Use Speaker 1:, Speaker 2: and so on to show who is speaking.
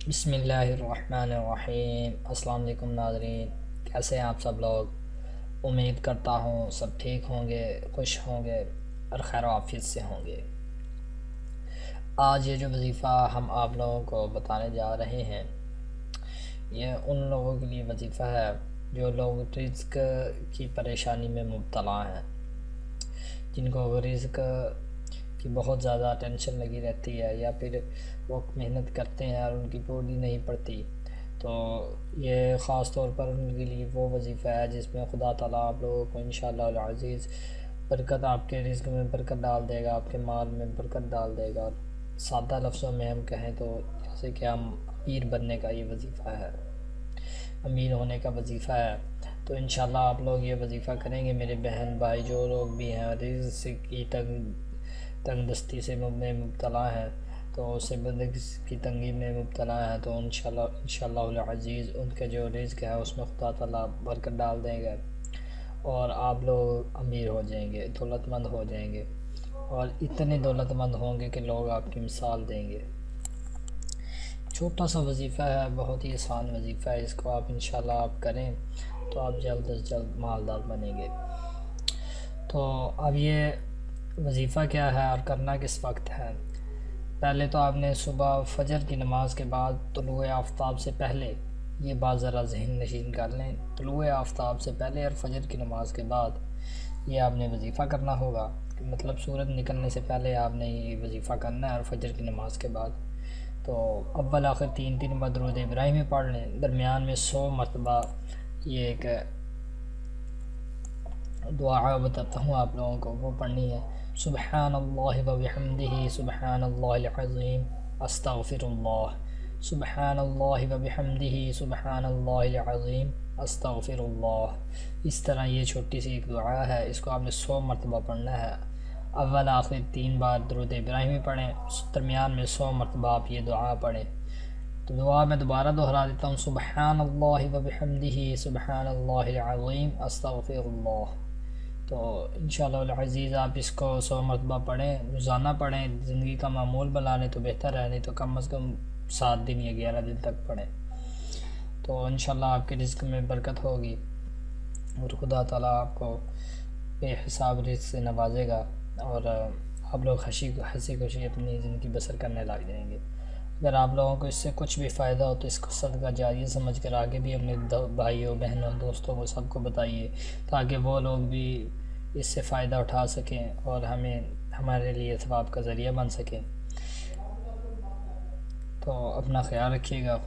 Speaker 1: بسم اللہ الرحمن الرحیم۔ السلام علیکم ناظرین، کیسے ہیں آپ سب لوگ؟ امید کرتا ہوں سب ٹھیک ہوں گے، خوش ہوں گے اور خیر و عافیت سے ہوں گے۔ آج یہ جو وظیفہ ہم آپ لوگوں کو بتانے جا رہے ہیں، یہ ان لوگوں کے لیے وظیفہ ہے جو لوگ رزق کی پریشانی میں مبتلا ہیں، جن کو رزق کی بہت زیادہ ٹینشن لگی رہتی ہے، یا پھر وہ محنت کرتے ہیں اور ان کی پوری نہیں پڑتی، تو یہ خاص طور پر ان کے لیے وہ وظیفہ ہے جس میں خدا تعالیٰ آپ لوگوں کو انشاءاللہ العزیز برکت، آپ کے رزق میں برکت ڈال دے گا، آپ کے مال میں برکت ڈال دے گا۔ سادہ لفظوں میں ہم کہیں تو جیسے کہ ہم امیر بننے کا یہ وظیفہ ہے، امیر ہونے کا وظیفہ ہے۔ تو انشاءاللہ آپ لوگ یہ وظیفہ کریں گے، میرے بہن بھائی جو لوگ بھی ہیں رزق کی تنگ دستی سے مبتلا ہیں، تو اسے کی تنگی میں مبتلا ہیں، تو انشاءاللہ العزیز ان کے جو رزق ہے اس میں خدا تعالیٰ برکت ڈال دیں گے، اور آپ لوگ امیر ہو جائیں گے، دولت مند ہو جائیں گے، اور اتنے دولت مند ہوں گے کہ لوگ آپ کی مثال دیں گے۔ چھوٹا سا وظیفہ ہے، بہت ہی آسان وظیفہ ہے، اس کو آپ انشاءاللہ آپ کریں تو آپ جلد از جلد مالدار بنیں گے۔ تو اب یہ وظیفہ کیا ہے اور کرنا کس وقت ہے؟ پہلے تو آپ نے صبح فجر کی نماز کے بعد طلوع آفتاب سے پہلے، یہ بات ذرا ذہن نشین کر لیں، طلوع آفتاب سے پہلے اور فجر کی نماز کے بعد یہ آپ نے وظیفہ کرنا ہوگا، مطلب سورج نکلنے سے پہلے آپ نے یہ وظیفہ کرنا ہے اور فجر کی نماز کے بعد۔ تو اول آخر 3 بار درود ابراہیمی پڑھ لیں، درمیان میں 100 مرتبہ یہ ایک دعا بتاتا ہوں آپ لوگوں کو، وہ پڑھنی ہے۔ سبحان اللہ و بحمدہ سبحان اللہ العظیم استغفر اللہ، سبحان اللہ و بحمدہ سبحان اللہ العظیم استغفر اللہ۔ اس طرح یہ چھوٹی سی ایک دعا ہے، اس کو آپ نے 100 مرتبہ پڑھنا ہے۔ اول آخر 3 بار درود ابراہیمی پڑھیں، درمیان میں 100 مرتبہ آپ یہ دعا پڑھیں۔ تو دعا میں دوبارہ دہرا دیتا ہوں، سبحان اللہ و بحمدہ سبحان اللہ العظیم استغفر اللہ۔ تو انشاءاللہ العزیز آپ اس کو 100 مرتبہ پڑھیں، روزانہ پڑھیں، زندگی کا معمول بنا لیں تو بہتر ہے، نہیں تو کم از کم 7 دن یا 11 دن تک پڑھیں، تو انشاءاللہ آپ کے رزق میں برکت ہوگی اور خدا تعالیٰ آپ کو بے حساب رزق سے نوازے گا، اور آپ لوگ ہنسی خوشی اپنی زندگی بسر کرنے لگ جائیں گے۔ اگر آپ لوگوں کو اس سے کچھ بھی فائدہ ہو تو اس کو صدقہ جاریہ سمجھ کر آگے بھی اپنے بھائیوں بہنوں دوستوں کو سب کو بتائیے، تاکہ وہ لوگ بھی اس سے فائدہ اٹھا سکیں اور ہمارے لیے ثواب کا ذریعہ بن سکیں۔ تو اپنا خیال رکھیے گا۔